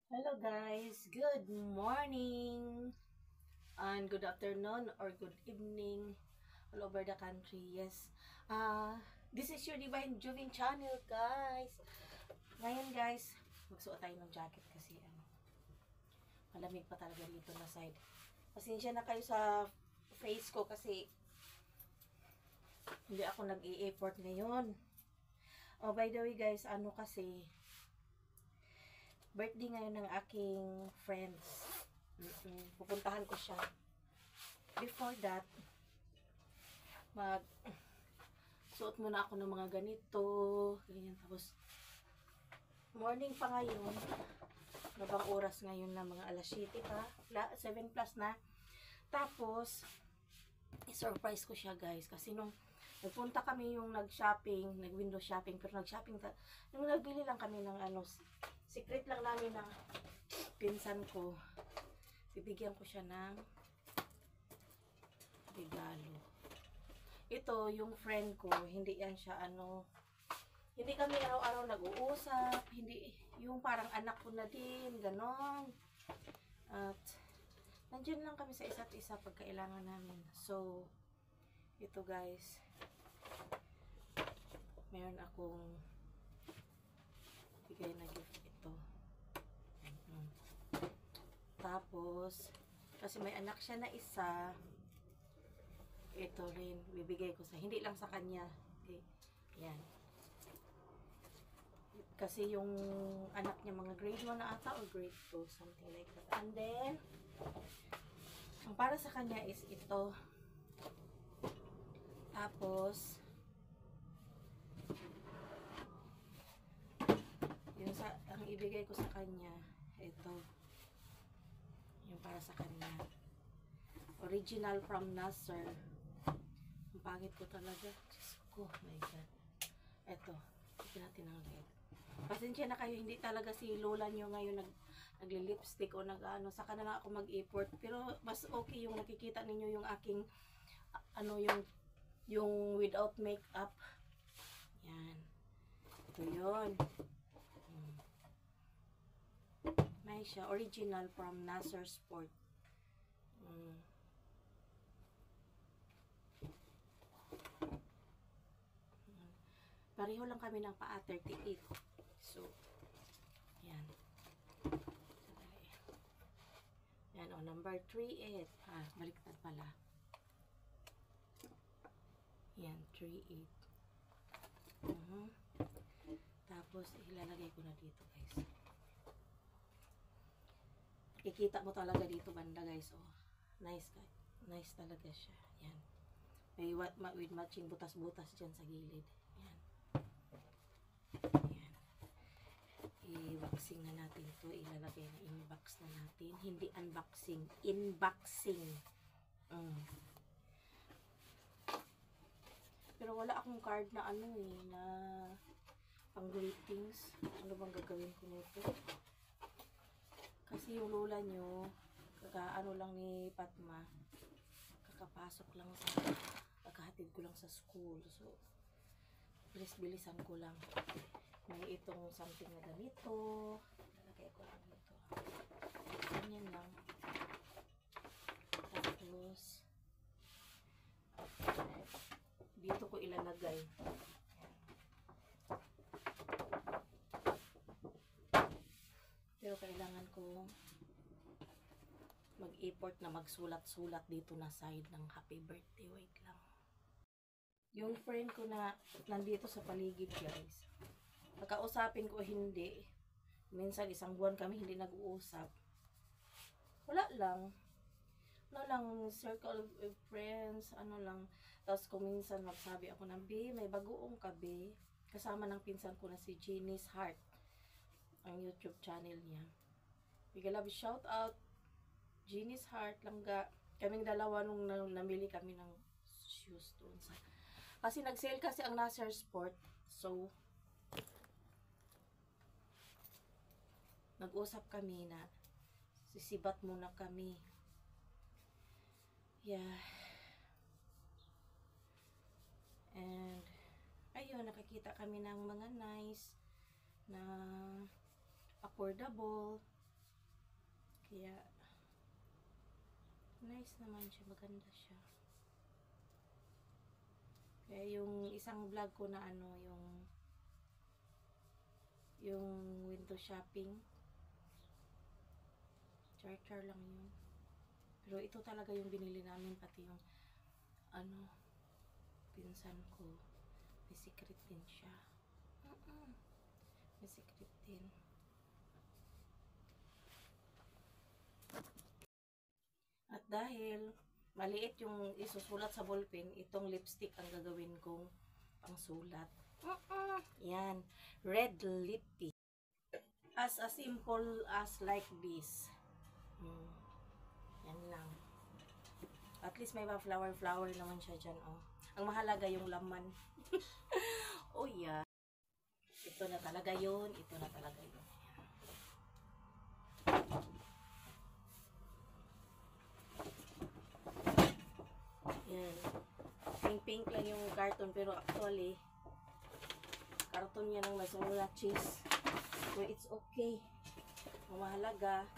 Hello guys, good morning and good afternoon or good evening all over the country. Yes. This is your Divine Juvin channel, guys. Ngayon, guys, magsuot tayo ng jacket kasi malamig pa talaga dito na side. Pasensya na kayo sa face ko kasi hindi ako nag-i-effort ngayon. Oh, by the way, guys, kasi birthday ngayon ng aking friends. Pupuntahan ko siya. Before that, mag suot muna ako ng mga ganito, ganyan. Tapos morning pa ngayon, nabang oras ngayon na mga alas 7 pa, 7 plus na. Tapos i-surprise ko siya, guys, kasi nung nagpunta kami yung nag-shopping, nag-window shopping, pero nag-shopping nung nagbili lang kami ng secret lang namin ng pinsan ko, bibigyan ko siya ng regalo. Ito, yung friend ko, hindi yan siya hindi kami araw-araw nag-uusap, hindi, yung parang anak ko na din, ganon. At, nandiyan lang kami sa isa't isa pag kailangan namin. So, ito guys, meron akong bigay na gift ito. Tapos, kasi may anak siya na isa, ito rin, bibigay ko hindi lang sa kanya. Okay. Yan. Kasi yung anak niya mga grade 1 na ata or grade 2, something like that. And then, ang para sa kanya is ito. Tapos, ang ibigay ko sa kanya, ito. Yung para sa kanya. Original from Nasser. Ang pangit ko talaga. Diyos ko, my God. Ito. Ito natin ang red. Pasensya na kayo, hindi talaga si lola nyo ngayon nagli-lipstick o saka na lang ako mag-effort. Pero mas okay yung nakikita ninyo yung aking, yung without makeup. Yan. Ito yun. May siya. Original from Nasser Sport. Pareho lang kami ng paa, 38. So, yan. Yan, number 38. Baliktad pala. Yan, 38. Tapos, ilalagay ko na dito, guys. Kikita mo talaga dito banda, guys. Oh, nice, guys. Nice talaga siya. Yan. May with matching butas-butas dyan sa gilid. Yan. Yan. I-waxing na natin ito. Ilalagay na in-box na natin. Hindi unboxing. In-boxing. Pero wala akong card na na pang greetings. Ano bang gagawin ko nito? Kasi yung lola nyo, lang ni Patma, kakapasok lang kakahatid ko lang sa school. So, bilisan ko lang. May itong something na ganito. Lalagay ko lang dito. Ganyan lang. Tapos, dito ko ilalagay. Pero kailangan ko mag-effort na magsulat-sulat dito na side ng happy birthday. Wait lang. Yung friend ko na nandito sa paligid, guys, pagkausapin ko hindi. Minsan isang buwan kami hindi nag-uusap. Wala lang. Circle of friends, lang. Tapos kung minsan magsabi ako ng, "Be, may bagoong ka, be." Kasama ng pinsan ko na si Jeannie's Heart. Ang YouTube channel niya. Bigla love shout out. Jeannie's Heart, langga. Kaming dalawa nung namili kami ng shoes doon sa. Kasi nag-sale kasi ang Nasser Sport. So, nag-usap kami na sisibat muna kami. Yeah. And, ayun, nakakita kami ng mga nice na affordable. Kaya, nice naman siya. Maganda siya. Kaya yung isang vlog ko na ano, yung window shopping, char-char lang yun. Pero ito talaga yung binili namin, pati yung ano, pinsan ko. May secret din siya. May secret din. At dahil maliit yung isusulat sa ballpen, itong lipstick ang gagawin kong pangsulat. Yan. Red lippy. As simple as like this. Yan lang. At least may mga flower naman siya dyan. Oh. Ang mahalaga yung laman. Oh yeah. Ito na talaga yun. Ito na talaga yun. Yan. Pink lang yung carton, pero actually karton niya ng nasulat cheese. So it's okay. Ang mahalaga.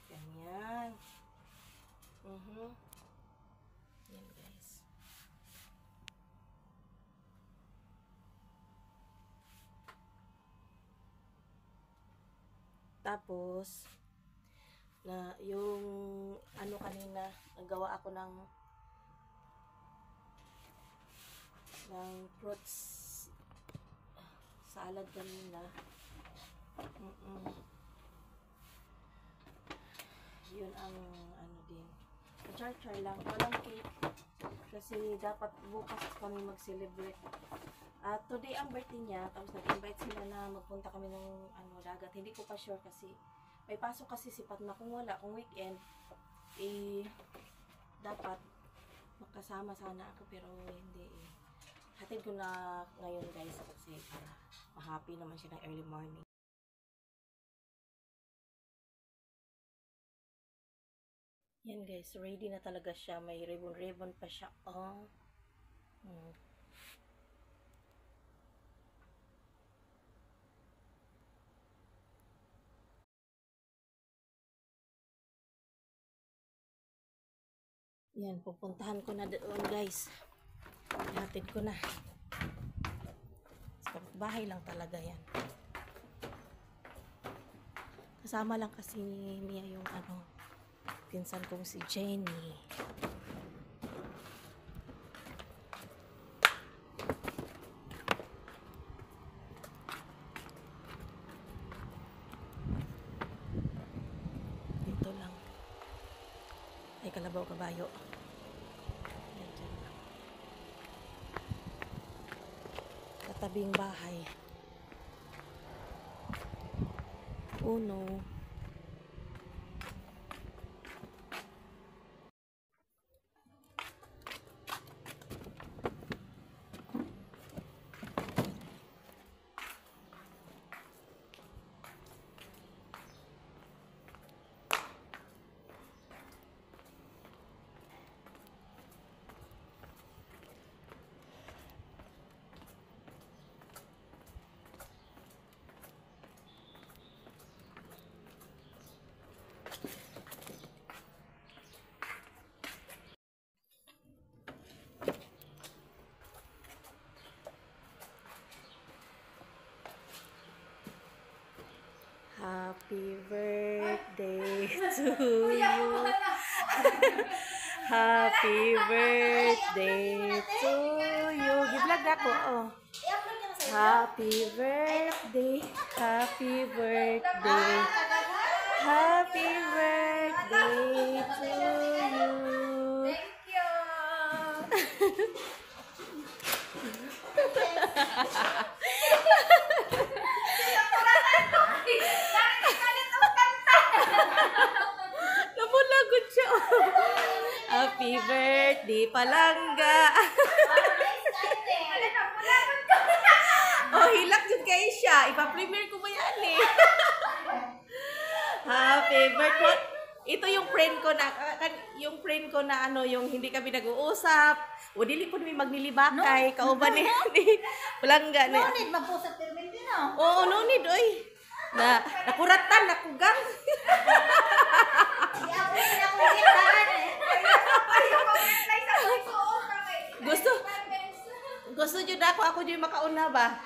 Yan. Ganyan. Yan guys. Tapos na yung ano kanina, nagawa ako ng fruits salad kanina. Yun ang ano din. Char-char lang. Walang cake. Kasi dapat bukas kami mag-celebrate. At today ang birthday niya. Tapos nag-invite sila na magpunta kami ng ano, dagat. Hindi ko pa sure kasi may pasok kasi si Patma. Kung wala, kung weekend, dapat makasama sana ako, pero hindi eh. Hatid ko na ngayon guys kasi para ma-happy naman siya ng early morning. Yan guys, ready na talaga siya. May ribbon pa siya. Oh. Yan, pupuntahan ko na doon guys. Hatid ko na. Sa bahay lang talaga yan. Kasama lang kasi ni Mia yung ano, pinsan kong si Jenny. Dito lang. Ay, Kalabaw Kabayo. Katabing bahay. Uno. Happy birthday to you. Happy birthday to you. Gi-vlog ako, oh. Happy birthday. Happy birthday. Happy birthday to you. Namulagot siya. Happy birthday, Palangga. Oh, hilak yun kayo siya. Ipa-premiere ko ba yan eh? Happy birthday. Ito yung friend ko na yung friend ko na ano, yung hindi kami nag-uusap. O dili po mi magnilibakay, kauban ni Palangga ni. No need magpusap permit din oh. Oo, no need oy. Nakuratan, nakugang. Di ako na ako gitaan eh. Gusto jud ako jud makauna ba?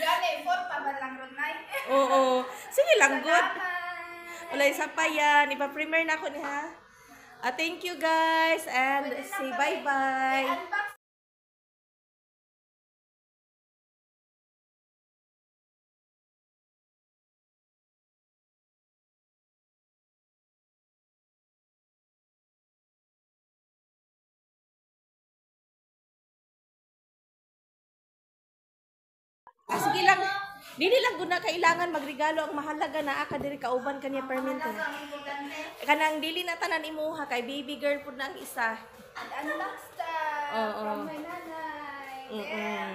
Gani, for pa man lang ron nay. Oo. Sige lang good. Wala isa pa yan. Ipa-premiere na ako ni ha. Thank you guys and say bye-bye. Sige lang. Dili lang gud na kailangan magregalo, ang mahalaga na aka diri kauban kaniya permit. Kanang dili na tanan imuha kay baby girl pud na ang isa. At unbox Oo. from my nanay. Mm-mm.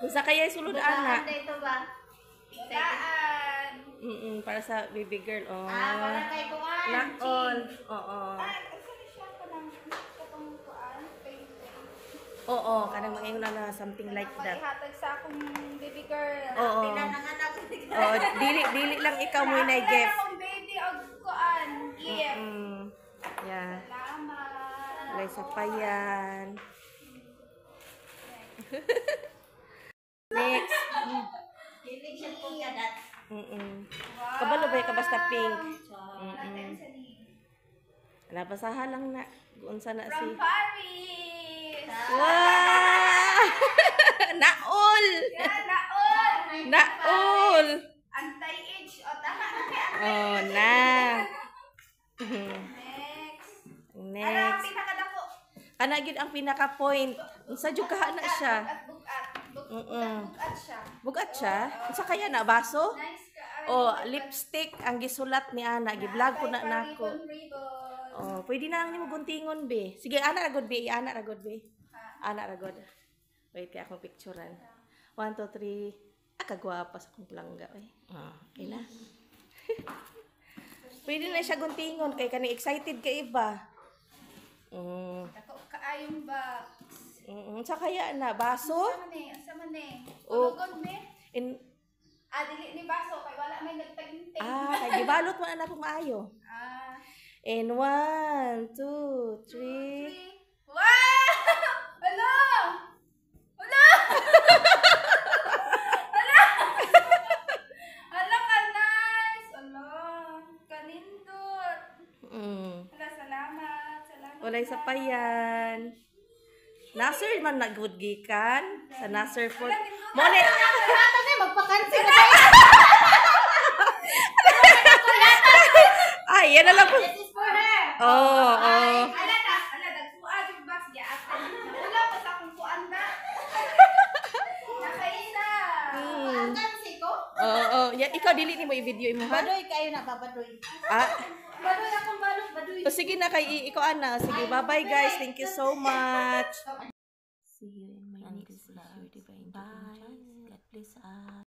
Usa kaya sulod ana. Ito ba? Taan. Para sa baby girl. Oh. Para kay kuan. Nakol. Oo. Oo, kanang mangingon na something like that. Ihatag sa akong baby girl. Oo. Pinanganak ko. Oh, dili lang ikaw mo na gift. Akong baby og kuan. Gift. Yeah. Salamat. Wala sa payan. Next. Kilig siya po kadat. Kabalo ba ka basta pink? Nabasahan lang na. Unsa na si From Paris. Wow! Naol! Yeah, naol. Naol! Anti-age. O, tama na kaya. Oh, na. Next. Ano ang Next. pinakadako? Kana gyud ang pinaka point. Unsa jud kaha na siya? Bugat. Mm-mm. Bugat siya. Bugat siya. Unsa kaya na baso? Nice ka. Oh, lipstick ang gisulat ni ana. Gi-vlog ko na nako. Ribbon. Oh, pwede na lang nimo guntingon be. Sige, ana ra gud be, ana ra gud be. Ana ra gud. Wait kay akong picturean. 1 2 3. Kagwapa sa akong Palangga oy. Okay na. Pwede na siya guntingon kay kani excited kay iba. Dako kaayong box. Sa kaya na baso? Asa man eh. Oh. Tulugod me. Dili ni baso kay wala may nagtaginting. Kay gibalot mo na po maayo. And 1 2 3. Wow! Hello! Hello! Hello ka nice! Hello! Kanindot! Hello, salamat! Salamat! Walay sa payan. Nasir man nagud gikan sa Nasir Fort. Mo ni magpa-cancel ay, yan na lang po. This is for her! Oo. Ala, nagsuad yung box niya. Wala pa sa akong kuan na. Nakaisa. Kuan kansi ko? Oo. Ikaw dili ni mo i-video mo ha? Badoy kayo na, babadoy. Badoy akong balot, badoy. Sige na kay ikaw ana. Sige, bye-bye guys. Thank you so much. See you in my next vlog. Bye. God bless us.